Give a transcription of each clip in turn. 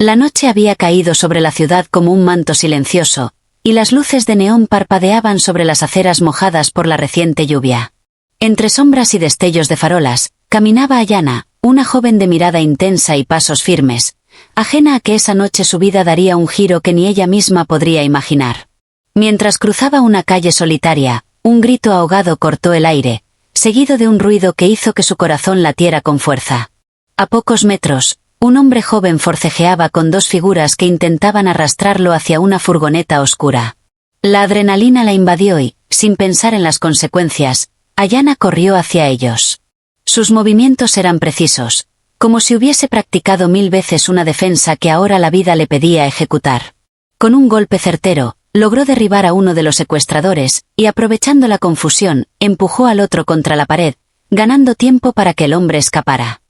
La noche había caído sobre la ciudad como un manto silencioso, y las luces de neón parpadeaban sobre las aceras mojadas por la reciente lluvia. Entre sombras y destellos de farolas, caminaba Ayanna, una joven de mirada intensa y pasos firmes, ajena a que esa noche su vida daría un giro que ni ella misma podría imaginar. Mientras cruzaba una calle solitaria, un grito ahogado cortó el aire, seguido de un ruido que hizo que su corazón latiera con fuerza. A pocos metros, un hombre joven forcejeaba con dos figuras que intentaban arrastrarlo hacia una furgoneta oscura. La adrenalina la invadió y, sin pensar en las consecuencias, Ayanna corrió hacia ellos. Sus movimientos eran precisos, como si hubiese practicado 1000 veces una defensa que ahora la vida le pedía ejecutar. Con un golpe certero, logró derribar a uno de los secuestradores, y aprovechando la confusión, empujó al otro contra la pared, ganando tiempo para que el hombre escapara.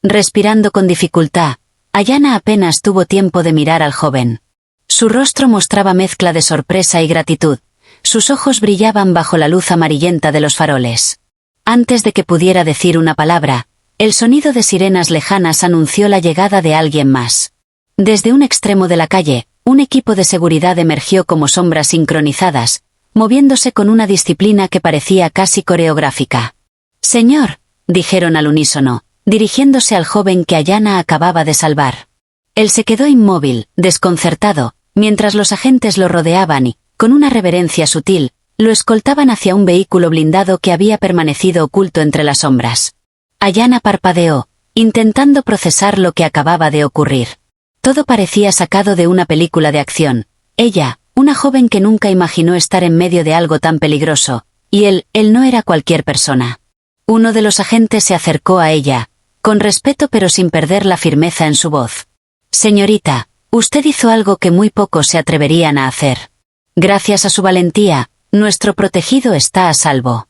Respirando con dificultad, Ayanna apenas tuvo tiempo de mirar al joven. Su rostro mostraba mezcla de sorpresa y gratitud, sus ojos brillaban bajo la luz amarillenta de los faroles. Antes de que pudiera decir una palabra, el sonido de sirenas lejanas anunció la llegada de alguien más. Desde un extremo de la calle, un equipo de seguridad emergió como sombras sincronizadas, moviéndose con una disciplina que parecía casi coreográfica. «Señor», dijeron al unísono, dirigiéndose al joven que Ayanna acababa de salvar. Él se quedó inmóvil, desconcertado, mientras los agentes lo rodeaban y, con una reverencia sutil, lo escoltaban hacia un vehículo blindado que había permanecido oculto entre las sombras. Ayanna parpadeó, intentando procesar lo que acababa de ocurrir. Todo parecía sacado de una película de acción. Ella, una joven que nunca imaginó estar en medio de algo tan peligroso, y él no era cualquier persona. Uno de los agentes se acercó a ella, con respeto pero sin perder la firmeza en su voz. «Señorita, usted hizo algo que muy pocos se atreverían a hacer. Gracias a su valentía, nuestro protegido está a salvo».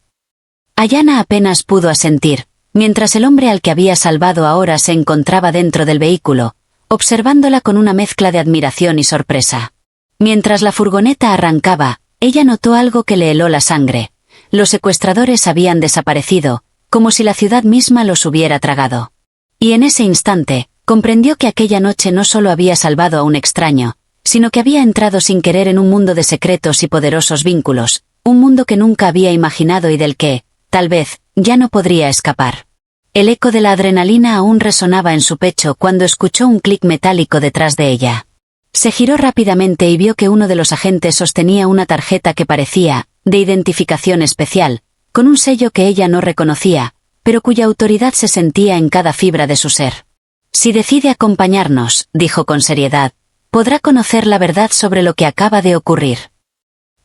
Ayanna apenas pudo asentir, mientras el hombre al que había salvado ahora se encontraba dentro del vehículo, observándola con una mezcla de admiración y sorpresa. Mientras la furgoneta arrancaba, ella notó algo que le heló la sangre. Los secuestradores habían desaparecido, como si la ciudad misma los hubiera tragado. Y en ese instante, comprendió que aquella noche no solo había salvado a un extraño, sino que había entrado sin querer en un mundo de secretos y poderosos vínculos, un mundo que nunca había imaginado y del que, tal vez, ya no podría escapar. El eco de la adrenalina aún resonaba en su pecho cuando escuchó un clic metálico detrás de ella. Se giró rápidamente y vio que uno de los agentes sostenía una tarjeta que parecía, de identificación especial, con un sello que ella no reconocía, pero cuya autoridad se sentía en cada fibra de su ser. «Si decide acompañarnos», dijo con seriedad, «podrá conocer la verdad sobre lo que acaba de ocurrir».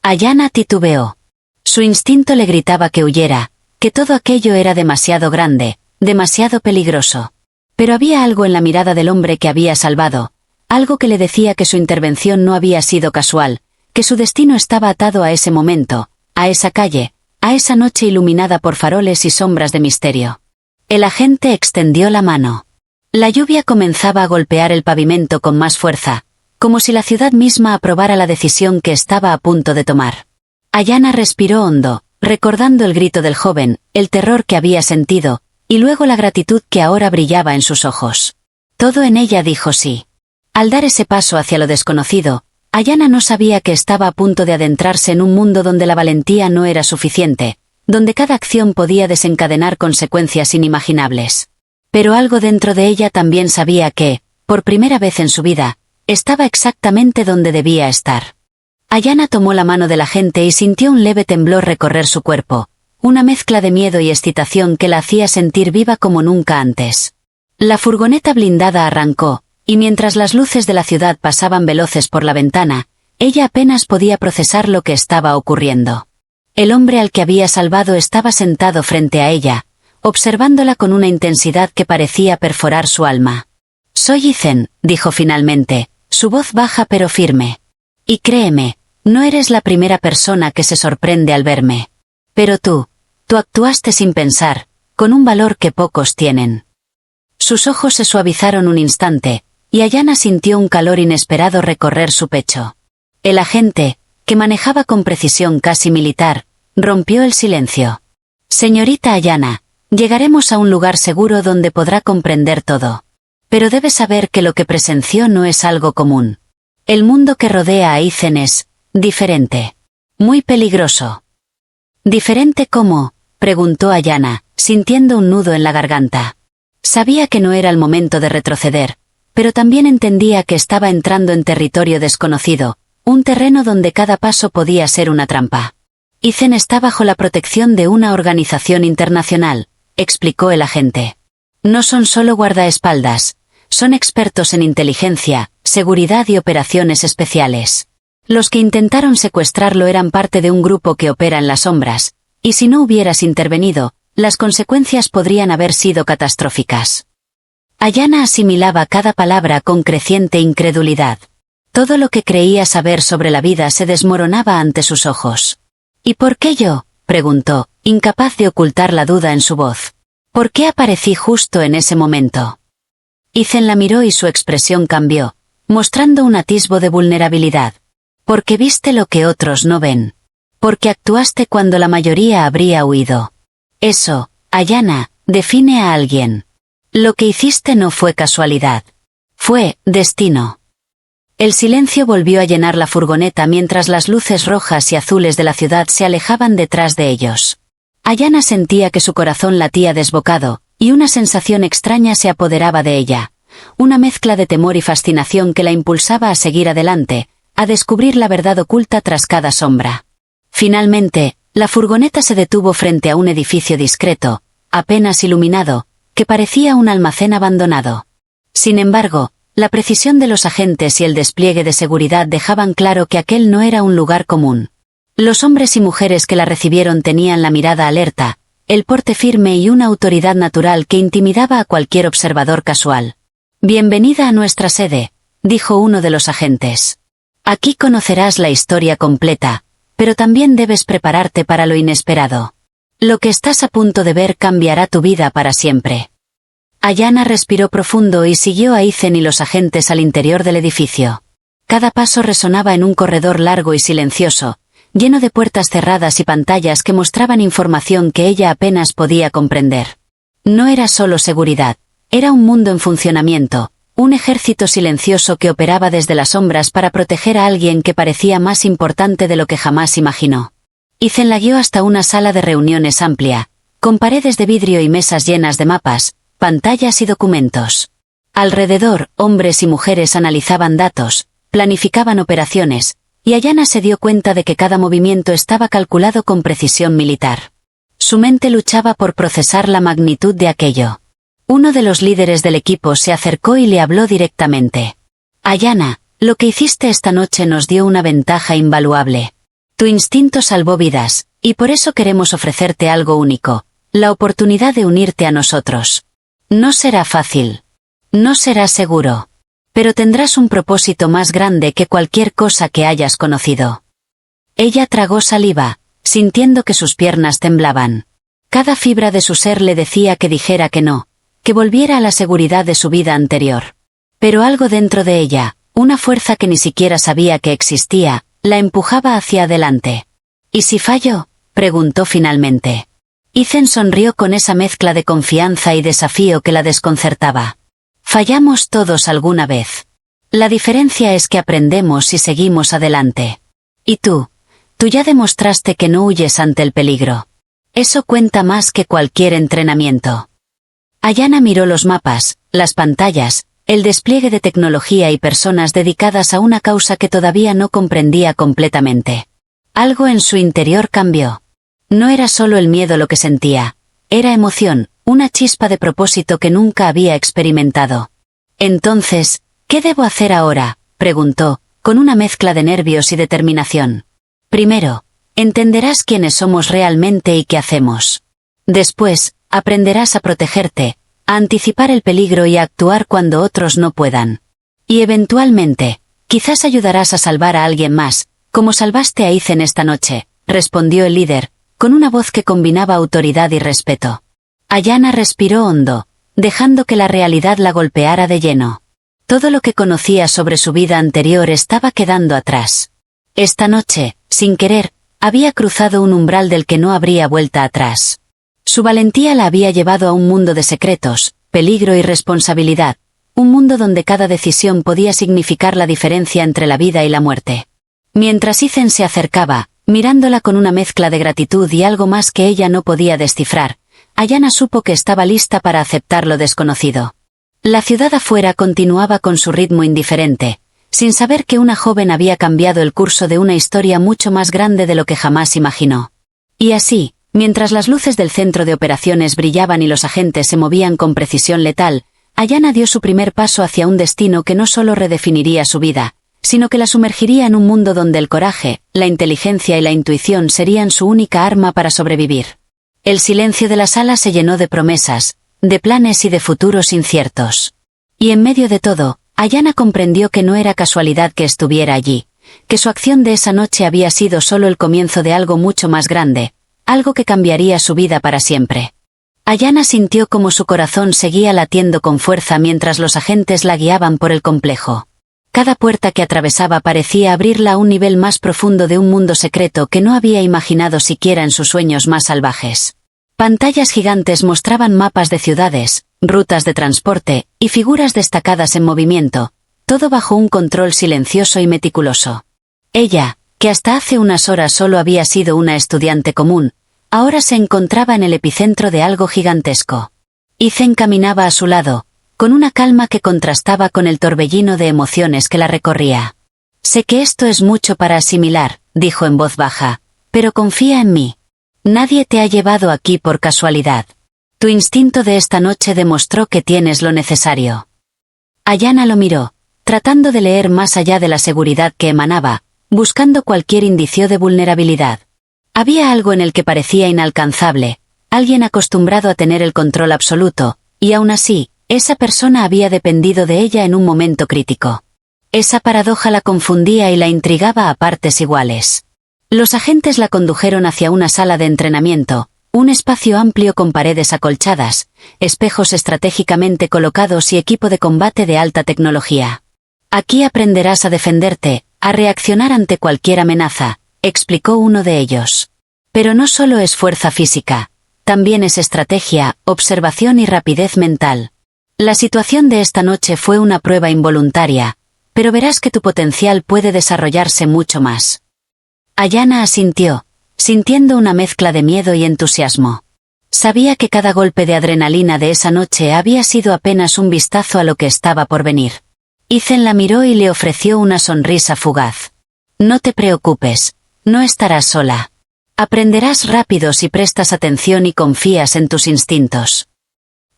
Ayanna titubeó. Su instinto le gritaba que huyera, que todo aquello era demasiado grande, demasiado peligroso. Pero había algo en la mirada del hombre que había salvado, algo que le decía que su intervención no había sido casual, que su destino estaba atado a ese momento, a esa calle, a esa noche iluminada por faroles y sombras de misterio. El agente extendió la mano. La lluvia comenzaba a golpear el pavimento con más fuerza, como si la ciudad misma aprobara la decisión que estaba a punto de tomar. Ayanna respiró hondo, recordando el grito del joven, el terror que había sentido, y luego la gratitud que ahora brillaba en sus ojos. Todo en ella dijo sí. Al dar ese paso hacia lo desconocido, Ayanna no sabía que estaba a punto de adentrarse en un mundo donde la valentía no era suficiente, donde cada acción podía desencadenar consecuencias inimaginables. Pero algo dentro de ella también sabía que, por primera vez en su vida, estaba exactamente donde debía estar. Ayanna tomó la mano del agente y sintió un leve temblor recorrer su cuerpo, una mezcla de miedo y excitación que la hacía sentir viva como nunca antes. La furgoneta blindada arrancó, y mientras las luces de la ciudad pasaban veloces por la ventana, ella apenas podía procesar lo que estaba ocurriendo. El hombre al que había salvado estaba sentado frente a ella, observándola con una intensidad que parecía perforar su alma. «Soy Ethan», dijo finalmente, su voz baja pero firme. «Y créeme, no eres la primera persona que se sorprende al verme. Pero tú actuaste sin pensar, con un valor que pocos tienen». Sus ojos se suavizaron un instante, y Ayanna sintió un calor inesperado recorrer su pecho. El agente, que manejaba con precisión casi militar, rompió el silencio. «Señorita Ayanna, llegaremos a un lugar seguro donde podrá comprender todo. Pero debe saber que lo que presenció no es algo común. El mundo que rodea a Aizen es diferente. Muy peligroso. ¿Diferente cómo?, preguntó Ayana, sintiendo un nudo en la garganta. Sabía que no era el momento de retroceder, pero también entendía que estaba entrando en territorio desconocido, un terreno donde cada paso podía ser una trampa. Aizen está bajo la protección de una organización internacional, explicó el agente. No son solo guardaespaldas, son expertos en inteligencia, seguridad y operaciones especiales. Los que intentaron secuestrarlo eran parte de un grupo que opera en las sombras, y si no hubieras intervenido, las consecuencias podrían haber sido catastróficas. Ayana asimilaba cada palabra con creciente incredulidad. Todo lo que creía saber sobre la vida se desmoronaba ante sus ojos. ¿Y por qué yo?, preguntó, incapaz de ocultar la duda en su voz. ¿Por qué aparecí justo en ese momento? Aizen la miró y su expresión cambió, mostrando un atisbo de vulnerabilidad. Porque viste lo que otros no ven. Porque actuaste cuando la mayoría habría huido. Eso, Ayana, define a alguien. Lo que hiciste no fue casualidad. Fue destino. El silencio volvió a llenar la furgoneta mientras las luces rojas y azules de la ciudad se alejaban detrás de ellos. Ayana sentía que su corazón latía desbocado, y una sensación extraña se apoderaba de ella. Una mezcla de temor y fascinación que la impulsaba a seguir adelante, a descubrir la verdad oculta tras cada sombra. Finalmente, la furgoneta se detuvo frente a un edificio discreto, apenas iluminado, que parecía un almacén abandonado. Sin embargo, la precisión de los agentes y el despliegue de seguridad dejaban claro que aquel no era un lugar común. Los hombres y mujeres que la recibieron tenían la mirada alerta, el porte firme y una autoridad natural que intimidaba a cualquier observador casual. «Bienvenida a nuestra sede», dijo uno de los agentes. «Aquí conocerás la historia completa, pero también debes prepararte para lo inesperado. Lo que estás a punto de ver cambiará tu vida para siempre». Ayana respiró profundo y siguió a Aizen y los agentes al interior del edificio. Cada paso resonaba en un corredor largo y silencioso, lleno de puertas cerradas y pantallas que mostraban información que ella apenas podía comprender. No era solo seguridad, era un mundo en funcionamiento, un ejército silencioso que operaba desde las sombras para proteger a alguien que parecía más importante de lo que jamás imaginó. Aizen la guió hasta una sala de reuniones amplia, con paredes de vidrio y mesas llenas de mapas, pantallas y documentos. Alrededor, hombres y mujeres analizaban datos, planificaban operaciones, y Ayana se dio cuenta de que cada movimiento estaba calculado con precisión militar. Su mente luchaba por procesar la magnitud de aquello. Uno de los líderes del equipo se acercó y le habló directamente. «Ayana, lo que hiciste esta noche nos dio una ventaja invaluable. Tu instinto salvó vidas, y por eso queremos ofrecerte algo único, la oportunidad de unirte a nosotros. No será fácil. No será seguro. Pero tendrás un propósito más grande que cualquier cosa que hayas conocido». Ella tragó saliva, sintiendo que sus piernas temblaban. Cada fibra de su ser le decía que dijera que no, que volviera a la seguridad de su vida anterior. Pero algo dentro de ella, una fuerza que ni siquiera sabía que existía, la empujaba hacia adelante. «¿Y si fallo?», preguntó finalmente. Aizen sonrió con esa mezcla de confianza y desafío que la desconcertaba. «Fallamos todos alguna vez. La diferencia es que aprendemos y seguimos adelante. Y tú ya demostraste que no huyes ante el peligro. Eso cuenta más que cualquier entrenamiento». Ayana miró los mapas, las pantallas, el despliegue de tecnología y personas dedicadas a una causa que todavía no comprendía completamente. Algo en su interior cambió. No era solo el miedo lo que sentía, era emoción, una chispa de propósito que nunca había experimentado. «Entonces, ¿qué debo hacer ahora?», preguntó, con una mezcla de nervios y determinación. «Primero, entenderás quiénes somos realmente y qué hacemos. Después, aprenderás a protegerte, a anticipar el peligro y a actuar cuando otros no puedan. Y eventualmente, quizás ayudarás a salvar a alguien más, como salvaste a Aizen esta noche», respondió el líder, con una voz que combinaba autoridad y respeto. Ayana respiró hondo, dejando que la realidad la golpeara de lleno. Todo lo que conocía sobre su vida anterior estaba quedando atrás. Esta noche, sin querer, había cruzado un umbral del que no habría vuelta atrás. Su valentía la había llevado a un mundo de secretos, peligro y responsabilidad, un mundo donde cada decisión podía significar la diferencia entre la vida y la muerte. Mientras Ethan se acercaba, mirándola con una mezcla de gratitud y algo más que ella no podía descifrar, Ayanna supo que estaba lista para aceptar lo desconocido. La ciudad afuera continuaba con su ritmo indiferente, sin saber que una joven había cambiado el curso de una historia mucho más grande de lo que jamás imaginó. Y así, mientras las luces del centro de operaciones brillaban y los agentes se movían con precisión letal, Ayanna dio su primer paso hacia un destino que no solo redefiniría su vida, sino que la sumergiría en un mundo donde el coraje, la inteligencia y la intuición serían su única arma para sobrevivir. El silencio de la sala se llenó de promesas, de planes y de futuros inciertos. Y en medio de todo, Ayanna comprendió que no era casualidad que estuviera allí, que su acción de esa noche había sido solo el comienzo de algo mucho más grande, algo que cambiaría su vida para siempre. Ayanna sintió como su corazón seguía latiendo con fuerza mientras los agentes la guiaban por el complejo. Cada puerta que atravesaba parecía abrirla a un nivel más profundo de un mundo secreto que no había imaginado siquiera en sus sueños más salvajes. Pantallas gigantes mostraban mapas de ciudades, rutas de transporte, y figuras destacadas en movimiento, todo bajo un control silencioso y meticuloso. Ella, que hasta hace unas horas solo había sido una estudiante común, ahora se encontraba en el epicentro de algo gigantesco. Ethan caminaba a su lado, con una calma que contrastaba con el torbellino de emociones que la recorría. «Sé que esto es mucho para asimilar», dijo en voz baja, «pero confía en mí. Nadie te ha llevado aquí por casualidad. Tu instinto de esta noche demostró que tienes lo necesario». Ayanna lo miró, tratando de leer más allá de la seguridad que emanaba, buscando cualquier indicio de vulnerabilidad. Había algo en el que parecía inalcanzable, alguien acostumbrado a tener el control absoluto, y aún así, esa persona había dependido de ella en un momento crítico. Esa paradoja la confundía y la intrigaba a partes iguales. Los agentes la condujeron hacia una sala de entrenamiento, un espacio amplio con paredes acolchadas, espejos estratégicamente colocados y equipo de combate de alta tecnología. «Aquí aprenderás a defenderte, a reaccionar ante cualquier amenaza», explicó uno de ellos. «Pero no solo es fuerza física, también es estrategia, observación y rapidez mental. La situación de esta noche fue una prueba involuntaria, pero verás que tu potencial puede desarrollarse mucho más». Ayanna asintió, sintiendo una mezcla de miedo y entusiasmo. Sabía que cada golpe de adrenalina de esa noche había sido apenas un vistazo a lo que estaba por venir. Ethan la miró y le ofreció una sonrisa fugaz. «No te preocupes, no estarás sola. Aprenderás rápido si prestas atención y confías en tus instintos».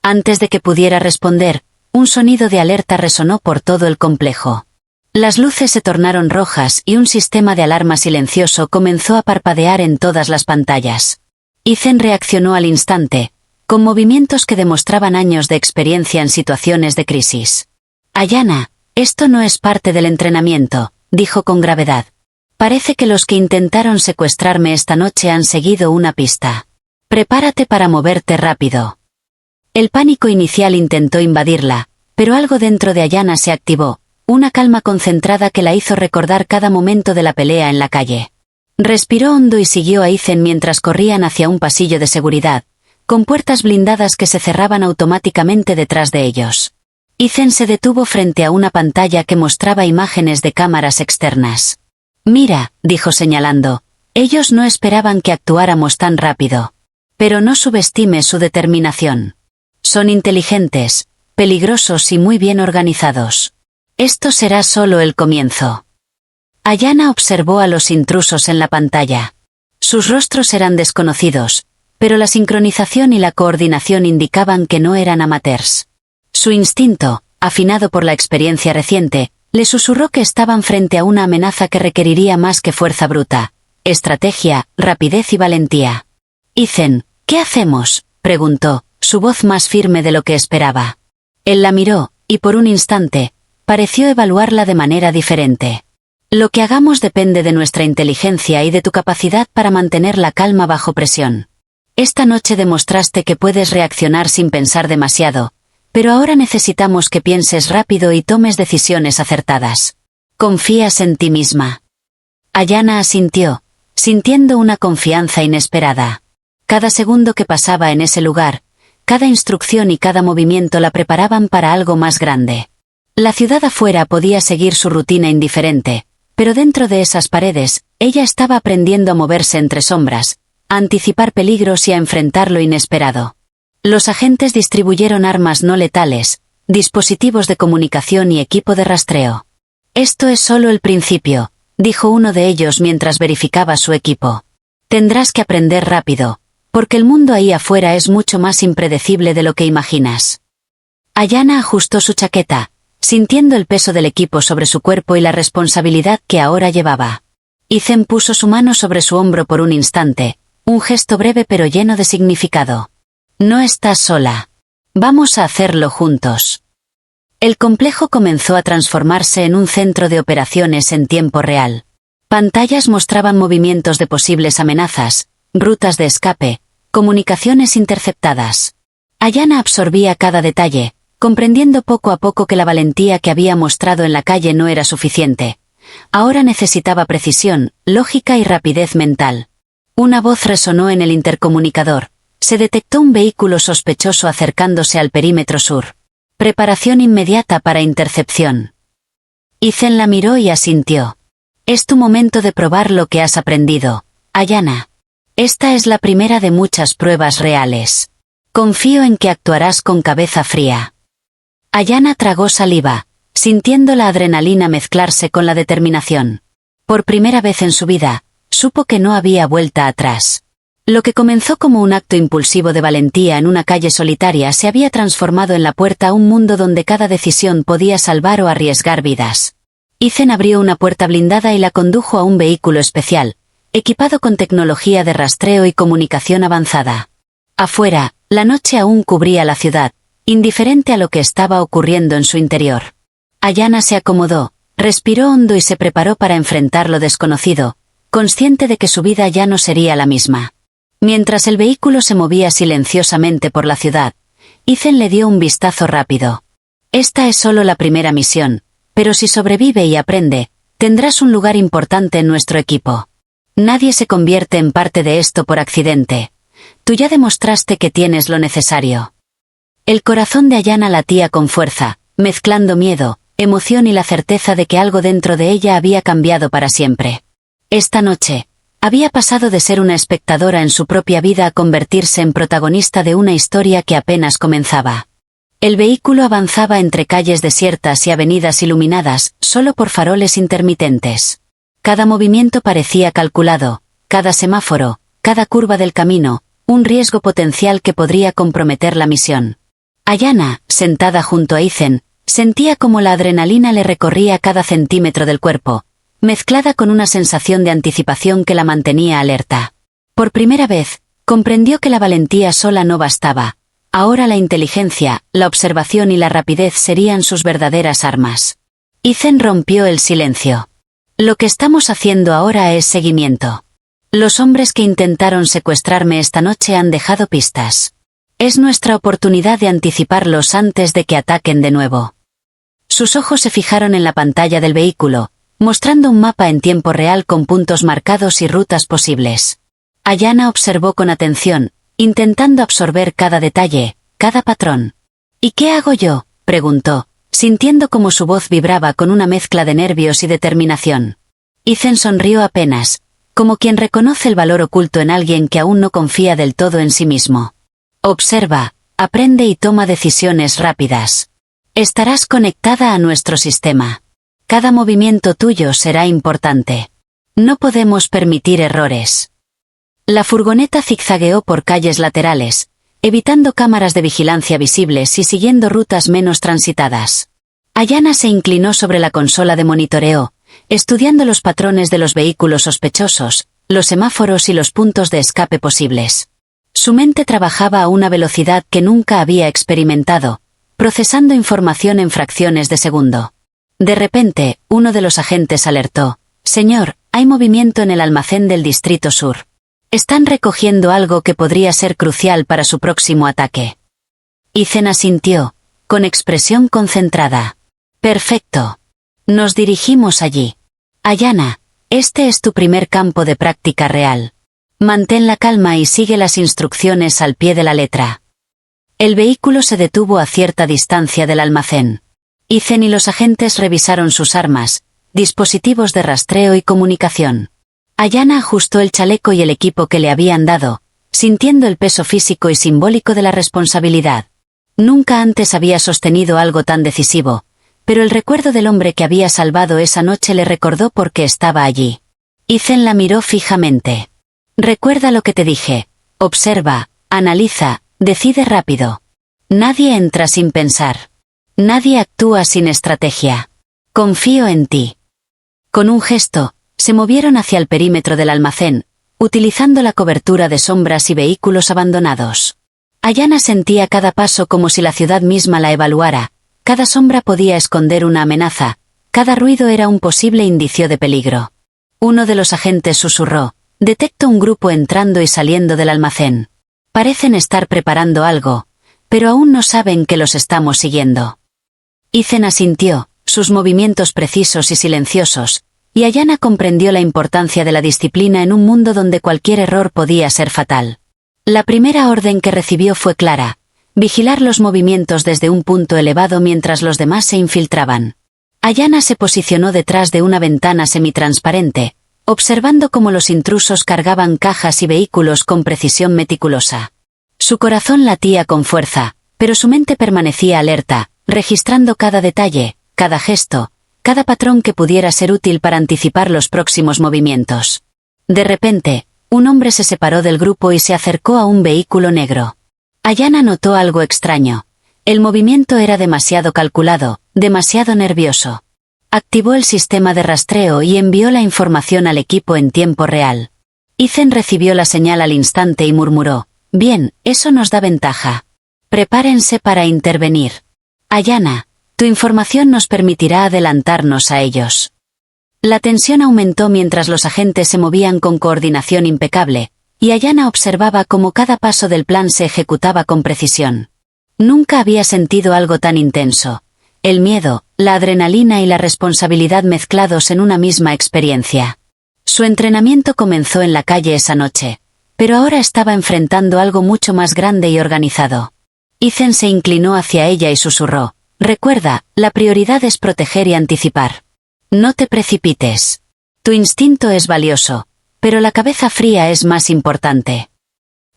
Antes de que pudiera responder, un sonido de alerta resonó por todo el complejo. Las luces se tornaron rojas y un sistema de alarma silencioso comenzó a parpadear en todas las pantallas. Ethan reaccionó al instante, con movimientos que demostraban años de experiencia en situaciones de crisis. «Ayanna, esto no es parte del entrenamiento», dijo con gravedad. «Parece que los que intentaron secuestrarme esta noche han seguido una pista. Prepárate para moverte rápido». El pánico inicial intentó invadirla, pero algo dentro de Ayanna se activó, una calma concentrada que la hizo recordar cada momento de la pelea en la calle. Respiró hondo y siguió a Ethan mientras corrían hacia un pasillo de seguridad, con puertas blindadas que se cerraban automáticamente detrás de ellos. Ethan se detuvo frente a una pantalla que mostraba imágenes de cámaras externas. «Mira», dijo señalando, «ellos no esperaban que actuáramos tan rápido. Pero no subestime su determinación. Son inteligentes, peligrosos y muy bien organizados. Esto será solo el comienzo». Ayanna observó a los intrusos en la pantalla. Sus rostros eran desconocidos, pero la sincronización y la coordinación indicaban que no eran amateurs. Su instinto, afinado por la experiencia reciente, le susurró que estaban frente a una amenaza que requeriría más que fuerza bruta, estrategia, rapidez y valentía. «Ethan, ¿qué hacemos?», preguntó, su voz más firme de lo que esperaba. Él la miró, y por un instante, pareció evaluarla de manera diferente. «Lo que hagamos depende de nuestra inteligencia y de tu capacidad para mantener la calma bajo presión. Esta noche demostraste que puedes reaccionar sin pensar demasiado, pero ahora necesitamos que pienses rápido y tomes decisiones acertadas. ¿Confías en ti misma?». Ayanna asintió, sintiendo una confianza inesperada. Cada segundo que pasaba en ese lugar, cada instrucción y cada movimiento la preparaban para algo más grande. La ciudad afuera podía seguir su rutina indiferente, pero dentro de esas paredes, ella estaba aprendiendo a moverse entre sombras, a anticipar peligros y a enfrentar lo inesperado. Los agentes distribuyeron armas no letales, dispositivos de comunicación y equipo de rastreo. Esto es solo el principio, dijo uno de ellos mientras verificaba su equipo. Tendrás que aprender rápido, porque el mundo ahí afuera es mucho más impredecible de lo que imaginas. Ayanna ajustó su chaqueta, sintiendo el peso del equipo sobre su cuerpo y la responsabilidad que ahora llevaba. Ethan puso su mano sobre su hombro por un instante, un gesto breve pero lleno de significado. No estás sola. Vamos a hacerlo juntos. El complejo comenzó a transformarse en un centro de operaciones en tiempo real. Pantallas mostraban movimientos de posibles amenazas, rutas de escape, comunicaciones interceptadas. Ayanna absorbía cada detalle, comprendiendo poco a poco que la valentía que había mostrado en la calle no era suficiente. Ahora necesitaba precisión, lógica y rapidez mental. Una voz resonó en el intercomunicador. Se detectó un vehículo sospechoso acercándose al perímetro sur. Preparación inmediata para intercepción. Ethan la miró y asintió. Es tu momento de probar lo que has aprendido, Ayanna. Esta es la primera de muchas pruebas reales. Confío en que actuarás con cabeza fría. Ayanna tragó saliva, sintiendo la adrenalina mezclarse con la determinación. Por primera vez en su vida, supo que no había vuelta atrás. Lo que comenzó como un acto impulsivo de valentía en una calle solitaria se había transformado en la puerta a un mundo donde cada decisión podía salvar o arriesgar vidas. Ethan abrió una puerta blindada y la condujo a un vehículo especial, equipado con tecnología de rastreo y comunicación avanzada. Afuera, la noche aún cubría la ciudad, indiferente a lo que estaba ocurriendo en su interior. Ayanna se acomodó, respiró hondo y se preparó para enfrentar lo desconocido, consciente de que su vida ya no sería la misma. Mientras el vehículo se movía silenciosamente por la ciudad, Ethan le dio un vistazo rápido. Esta es solo la primera misión, pero si sobrevive y aprende, tendrás un lugar importante en nuestro equipo. Nadie se convierte en parte de esto por accidente. Tú ya demostraste que tienes lo necesario. El corazón de Ayanna latía con fuerza, mezclando miedo, emoción y la certeza de que algo dentro de ella había cambiado para siempre. Esta noche, había pasado de ser una espectadora en su propia vida a convertirse en protagonista de una historia que apenas comenzaba. El vehículo avanzaba entre calles desiertas y avenidas iluminadas, solo por faroles intermitentes. Cada movimiento parecía calculado, cada semáforo, cada curva del camino, un riesgo potencial que podría comprometer la misión. Ayanna, sentada junto a Ethan, sentía como la adrenalina le recorría cada centímetro del cuerpo, mezclada con una sensación de anticipación que la mantenía alerta. Por primera vez, comprendió que la valentía sola no bastaba. Ahora la inteligencia, la observación y la rapidez serían sus verdaderas armas. Ethan rompió el silencio. Lo que estamos haciendo ahora es seguimiento. Los hombres que intentaron secuestrarme esta noche han dejado pistas. Es nuestra oportunidad de anticiparlos antes de que ataquen de nuevo. Sus ojos se fijaron en la pantalla del vehículo, mostrando un mapa en tiempo real con puntos marcados y rutas posibles. Ayanna observó con atención, intentando absorber cada detalle, cada patrón. ¿Y qué hago yo?, preguntó, sintiendo como su voz vibraba con una mezcla de nervios y determinación. Ethan sonrió apenas, como quien reconoce el valor oculto en alguien que aún no confía del todo en sí mismo. Observa, aprende y toma decisiones rápidas. Estarás conectada a nuestro sistema. Cada movimiento tuyo será importante. No podemos permitir errores. La furgoneta zigzagueó por calles laterales, evitando cámaras de vigilancia visibles y siguiendo rutas menos transitadas. Ayanna se inclinó sobre la consola de monitoreo, estudiando los patrones de los vehículos sospechosos, los semáforos y los puntos de escape posibles. Su mente trabajaba a una velocidad que nunca había experimentado, procesando información en fracciones de segundo. De repente, uno de los agentes alertó: «Señor, hay movimiento en el almacén del Distrito Sur. Están recogiendo algo que podría ser crucial para su próximo ataque». Ethan asintió, con expresión concentrada. «Perfecto. Nos dirigimos allí. Ayanna, este es tu primer campo de práctica real. Mantén la calma y sigue las instrucciones al pie de la letra». El vehículo se detuvo a cierta distancia del almacén. Ethan y los agentes revisaron sus armas, dispositivos de rastreo y comunicación. Ayanna ajustó el chaleco y el equipo que le habían dado, sintiendo el peso físico y simbólico de la responsabilidad. Nunca antes había sostenido algo tan decisivo, pero el recuerdo del hombre que había salvado esa noche le recordó por qué estaba allí. Ethan la miró fijamente. Recuerda lo que te dije. Observa, analiza, decide rápido. Nadie entra sin pensar. Nadie actúa sin estrategia. Confío en ti. Con un gesto, se movieron hacia el perímetro del almacén, utilizando la cobertura de sombras y vehículos abandonados. Ayanna sentía cada paso como si la ciudad misma la evaluara, cada sombra podía esconder una amenaza, cada ruido era un posible indicio de peligro. Uno de los agentes susurró: «Detecto un grupo entrando y saliendo del almacén. Parecen estar preparando algo, pero aún no saben que los estamos siguiendo». Ethan asintió, sus movimientos precisos y silenciosos, y Ayanna comprendió la importancia de la disciplina en un mundo donde cualquier error podía ser fatal. La primera orden que recibió fue clara: vigilar los movimientos desde un punto elevado mientras los demás se infiltraban. Ayanna se posicionó detrás de una ventana semitransparente, observando cómo los intrusos cargaban cajas y vehículos con precisión meticulosa. Su corazón latía con fuerza, pero su mente permanecía alerta, registrando cada detalle, cada gesto, cada patrón que pudiera ser útil para anticipar los próximos movimientos. De repente, un hombre se separó del grupo y se acercó a un vehículo negro. Ayanna notó algo extraño. El movimiento era demasiado calculado, demasiado nervioso. Activó el sistema de rastreo y envió la información al equipo en tiempo real. Ethan recibió la señal al instante y murmuró: «Bien, eso nos da ventaja. Prepárense para intervenir. Ayanna, tu información nos permitirá adelantarnos a ellos». La tensión aumentó mientras los agentes se movían con coordinación impecable, y Ayanna observaba cómo cada paso del plan se ejecutaba con precisión. Nunca había sentido algo tan intenso. El miedo, la adrenalina y la responsabilidad mezclados en una misma experiencia. Su entrenamiento comenzó en la calle esa noche, pero ahora estaba enfrentando algo mucho más grande y organizado. Ethan se inclinó hacia ella y susurró: «Recuerda, la prioridad es proteger y anticipar. No te precipites. Tu instinto es valioso, pero la cabeza fría es más importante».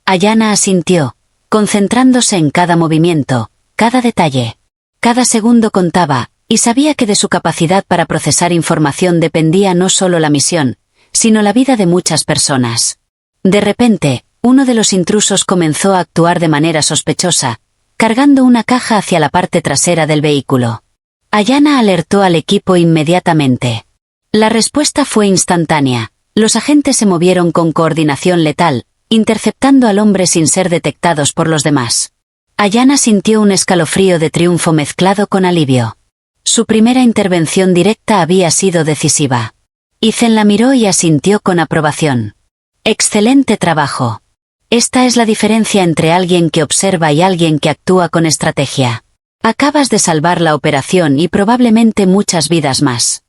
Ayanna asintió, concentrándose en cada movimiento, cada detalle. Cada segundo contaba, y sabía que de su capacidad para procesar información dependía no solo la misión, sino la vida de muchas personas. De repente, uno de los intrusos comenzó a actuar de manera sospechosa, cargando una caja hacia la parte trasera del vehículo. Ayanna alertó al equipo inmediatamente. La respuesta fue instantánea. Los agentes se movieron con coordinación letal, interceptando al hombre sin ser detectados por los demás. Ayanna sintió un escalofrío de triunfo mezclado con alivio. Su primera intervención directa había sido decisiva. Ethan la miró y asintió con aprobación. «Excelente trabajo. Esta es la diferencia entre alguien que observa y alguien que actúa con estrategia. Acabas de salvar la operación y probablemente muchas vidas más».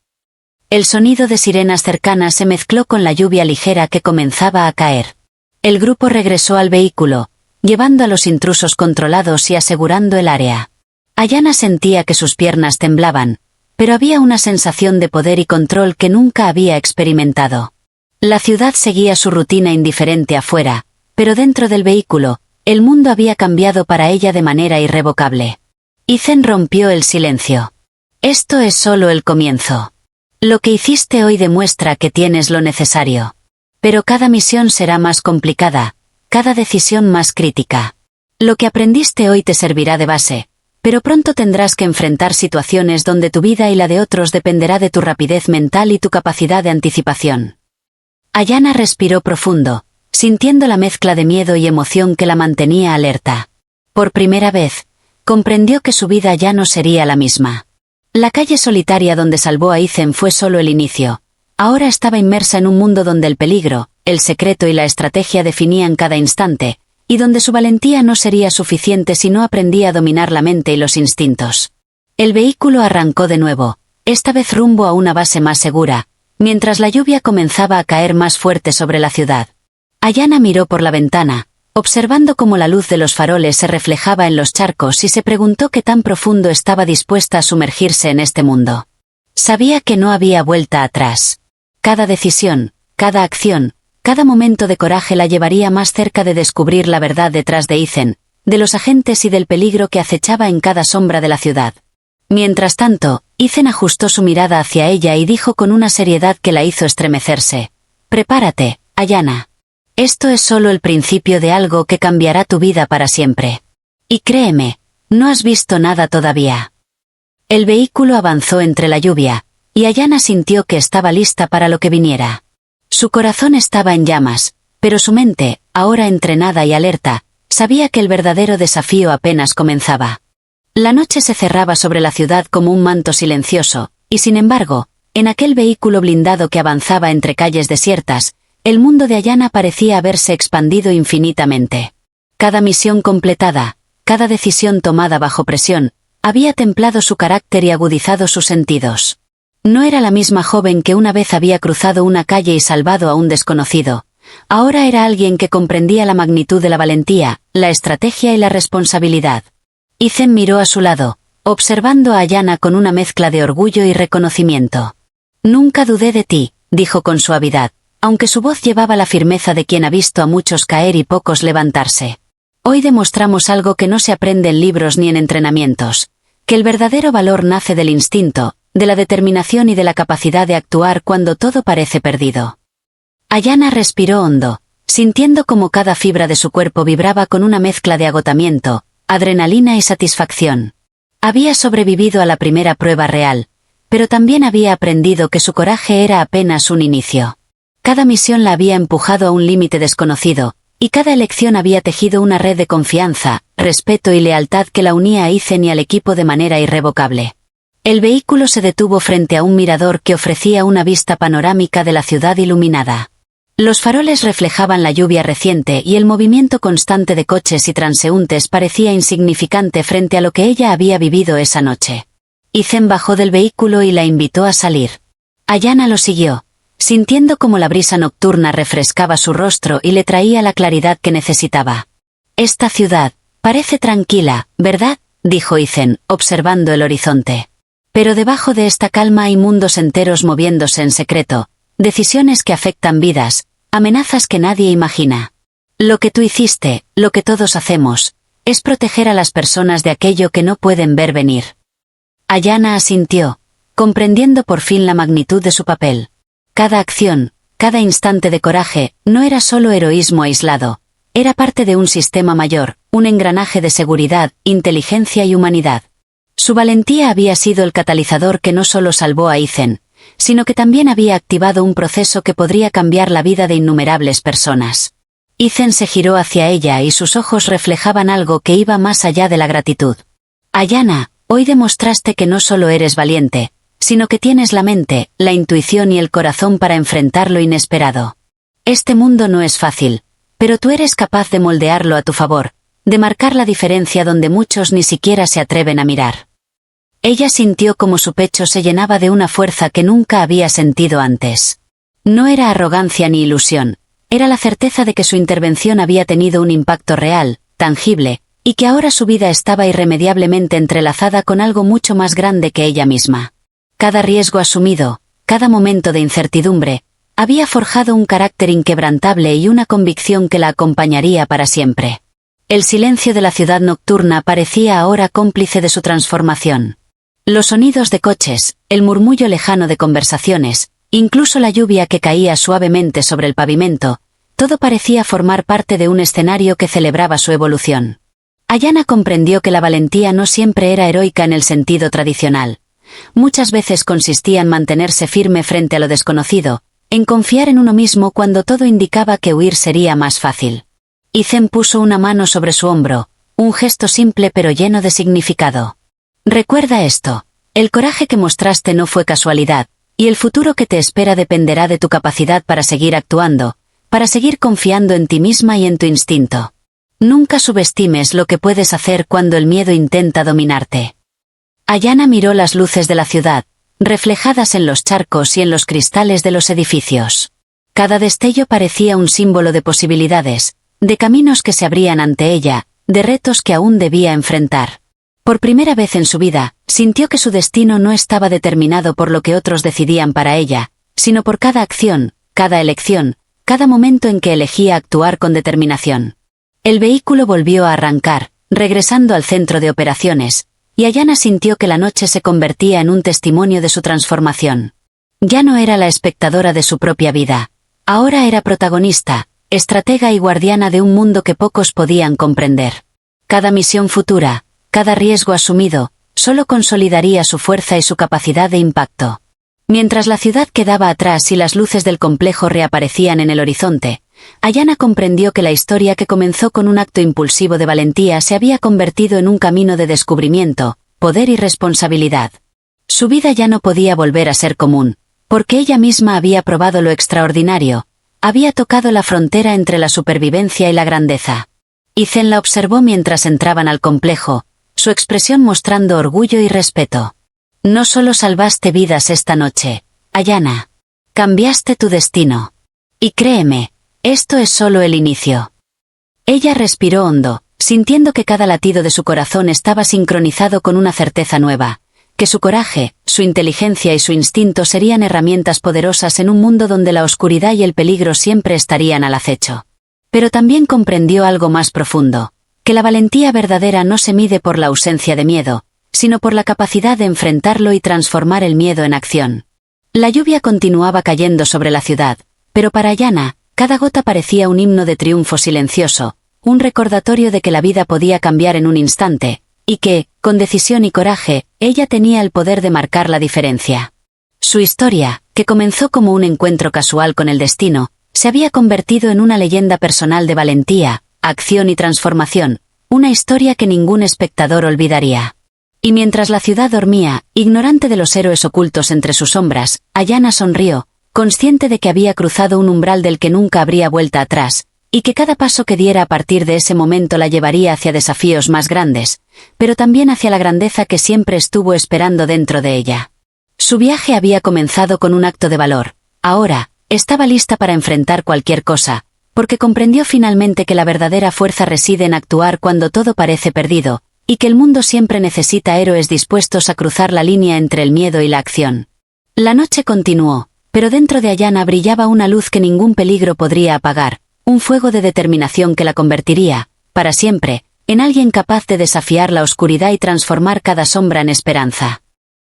El sonido de sirenas cercanas se mezcló con la lluvia ligera que comenzaba a caer. El grupo regresó al vehículo, llevando a los intrusos controlados y asegurando el área. Ayanna sentía que sus piernas temblaban, pero había una sensación de poder y control que nunca había experimentado. La ciudad seguía su rutina indiferente afuera, pero dentro del vehículo, el mundo había cambiado para ella de manera irrevocable. Ethan rompió el silencio. «Esto es solo el comienzo. Lo que hiciste hoy demuestra que tienes lo necesario. Pero cada misión será más complicada, cada decisión más crítica. Lo que aprendiste hoy te servirá de base, pero pronto tendrás que enfrentar situaciones donde tu vida y la de otros dependerá de tu rapidez mental y tu capacidad de anticipación». Ayanna respiró profundo, sintiendo la mezcla de miedo y emoción que la mantenía alerta. Por primera vez, comprendió que su vida ya no sería la misma. La calle solitaria donde salvó a Ethan fue solo el inicio. Ahora estaba inmersa en un mundo donde el peligro, el secreto y la estrategia definían cada instante, y donde su valentía no sería suficiente si no aprendía a dominar la mente y los instintos. El vehículo arrancó de nuevo, esta vez rumbo a una base más segura, mientras la lluvia comenzaba a caer más fuerte sobre la ciudad. Ayanna miró por la ventana, observando cómo la luz de los faroles se reflejaba en los charcos y se preguntó qué tan profundo estaba dispuesta a sumergirse en este mundo. Sabía que no había vuelta atrás. Cada decisión, cada acción, cada momento de coraje la llevaría más cerca de descubrir la verdad detrás de Ethan, de los agentes y del peligro que acechaba en cada sombra de la ciudad. Mientras tanto, Ethan ajustó su mirada hacia ella y dijo con una seriedad que la hizo estremecerse: «Prepárate, Ayanna. Esto es solo el principio de algo que cambiará tu vida para siempre. Y créeme, no has visto nada todavía». El vehículo avanzó entre la lluvia, y Ayanna sintió que estaba lista para lo que viniera. Su corazón estaba en llamas, pero su mente, ahora entrenada y alerta, sabía que el verdadero desafío apenas comenzaba. La noche se cerraba sobre la ciudad como un manto silencioso, y sin embargo, en aquel vehículo blindado que avanzaba entre calles desiertas, el mundo de Ayanna parecía haberse expandido infinitamente. Cada misión completada, cada decisión tomada bajo presión, había templado su carácter y agudizado sus sentidos. No era la misma joven que una vez había cruzado una calle y salvado a un desconocido. Ahora era alguien que comprendía la magnitud de la valentía, la estrategia y la responsabilidad. Ethan miró a su lado, observando a Ayanna con una mezcla de orgullo y reconocimiento. «Nunca dudé de ti», dijo con suavidad, aunque su voz llevaba la firmeza de quien ha visto a muchos caer y pocos levantarse. «Hoy demostramos algo que no se aprende en libros ni en entrenamientos, que el verdadero valor nace del instinto, de la determinación y de la capacidad de actuar cuando todo parece perdido». Ayanna respiró hondo, sintiendo como cada fibra de su cuerpo vibraba con una mezcla de agotamiento, adrenalina y satisfacción. Había sobrevivido a la primera prueba real, pero también había aprendido que su coraje era apenas un inicio. Cada misión la había empujado a un límite desconocido, y cada elección había tejido una red de confianza, respeto y lealtad que la unía a Ethan y al equipo de manera irrevocable. El vehículo se detuvo frente a un mirador que ofrecía una vista panorámica de la ciudad iluminada. Los faroles reflejaban la lluvia reciente y el movimiento constante de coches y transeúntes parecía insignificante frente a lo que ella había vivido esa noche. Ethan bajó del vehículo y la invitó a salir. Ayanna lo siguió, sintiendo como la brisa nocturna refrescaba su rostro y le traía la claridad que necesitaba. «Esta ciudad parece tranquila, ¿verdad?», dijo Ethan, observando el horizonte. «Pero debajo de esta calma hay mundos enteros moviéndose en secreto, decisiones que afectan vidas, amenazas que nadie imagina. Lo que tú hiciste, lo que todos hacemos, es proteger a las personas de aquello que no pueden ver venir». Ayanna asintió, comprendiendo por fin la magnitud de su papel. Cada acción, cada instante de coraje, no era solo heroísmo aislado, era parte de un sistema mayor, un engranaje de seguridad, inteligencia y humanidad. Su valentía había sido el catalizador que no solo salvó a Ethan, sino que también había activado un proceso que podría cambiar la vida de innumerables personas. Ethan se giró hacia ella y sus ojos reflejaban algo que iba más allá de la gratitud. «Ayanna, hoy demostraste que no solo eres valiente, sino que tienes la mente, la intuición y el corazón para enfrentar lo inesperado. Este mundo no es fácil, pero tú eres capaz de moldearlo a tu favor, de marcar la diferencia donde muchos ni siquiera se atreven a mirar». Ella sintió como su pecho se llenaba de una fuerza que nunca había sentido antes. No era arrogancia ni ilusión, era la certeza de que su intervención había tenido un impacto real, tangible, y que ahora su vida estaba irremediablemente entrelazada con algo mucho más grande que ella misma. Cada riesgo asumido, cada momento de incertidumbre, había forjado un carácter inquebrantable y una convicción que la acompañaría para siempre. El silencio de la ciudad nocturna parecía ahora cómplice de su transformación. Los sonidos de coches, el murmullo lejano de conversaciones, incluso la lluvia que caía suavemente sobre el pavimento, todo parecía formar parte de un escenario que celebraba su evolución. Ayanna comprendió que la valentía no siempre era heroica en el sentido tradicional. Muchas veces consistía en mantenerse firme frente a lo desconocido, en confiar en uno mismo cuando todo indicaba que huir sería más fácil. Ethan puso una mano sobre su hombro, un gesto simple pero lleno de significado. «Recuerda esto, el coraje que mostraste no fue casualidad, y el futuro que te espera dependerá de tu capacidad para seguir actuando, para seguir confiando en ti misma y en tu instinto. Nunca subestimes lo que puedes hacer cuando el miedo intenta dominarte». Ayanna miró las luces de la ciudad, reflejadas en los charcos y en los cristales de los edificios. Cada destello parecía un símbolo de posibilidades, de caminos que se abrían ante ella, de retos que aún debía enfrentar. Por primera vez en su vida, sintió que su destino no estaba determinado por lo que otros decidían para ella, sino por cada acción, cada elección, cada momento en que elegía actuar con determinación. El vehículo volvió a arrancar, regresando al centro de operaciones, y Ayanna sintió que la noche se convertía en un testimonio de su transformación. Ya no era la espectadora de su propia vida. Ahora era protagonista, estratega y guardiana de un mundo que pocos podían comprender. Cada misión futura, cada riesgo asumido, solo consolidaría su fuerza y su capacidad de impacto. Mientras la ciudad quedaba atrás y las luces del complejo reaparecían en el horizonte, Ayanna comprendió que la historia que comenzó con un acto impulsivo de valentía se había convertido en un camino de descubrimiento, poder y responsabilidad. Su vida ya no podía volver a ser común, porque ella misma había probado lo extraordinario, había tocado la frontera entre la supervivencia y la grandeza. Ethan la observó mientras entraban al complejo, su expresión mostrando orgullo y respeto. No solo salvaste vidas esta noche, Ayanna. Cambiaste tu destino. Y créeme, esto es solo el inicio. Ella respiró hondo, sintiendo que cada latido de su corazón estaba sincronizado con una certeza nueva, que su coraje, su inteligencia y su instinto serían herramientas poderosas en un mundo donde la oscuridad y el peligro siempre estarían al acecho. Pero también comprendió algo más profundo, que la valentía verdadera no se mide por la ausencia de miedo, sino por la capacidad de enfrentarlo y transformar el miedo en acción. La lluvia continuaba cayendo sobre la ciudad, pero para Ayanna, cada gota parecía un himno de triunfo silencioso, un recordatorio de que la vida podía cambiar en un instante, y que, con decisión y coraje, ella tenía el poder de marcar la diferencia. Su historia, que comenzó como un encuentro casual con el destino, se había convertido en una leyenda personal de valentía, acción y transformación, una historia que ningún espectador olvidaría. Y mientras la ciudad dormía, ignorante de los héroes ocultos entre sus sombras, Ayanna sonrió, consciente de que había cruzado un umbral del que nunca habría vuelta atrás, y que cada paso que diera a partir de ese momento la llevaría hacia desafíos más grandes, pero también hacia la grandeza que siempre estuvo esperando dentro de ella. Su viaje había comenzado con un acto de valor. Ahora, estaba lista para enfrentar cualquier cosa, porque comprendió finalmente que la verdadera fuerza reside en actuar cuando todo parece perdido, y que el mundo siempre necesita héroes dispuestos a cruzar la línea entre el miedo y la acción. La noche continuó, pero dentro de Ayanna brillaba una luz que ningún peligro podría apagar, un fuego de determinación que la convertiría, para siempre, en alguien capaz de desafiar la oscuridad y transformar cada sombra en esperanza.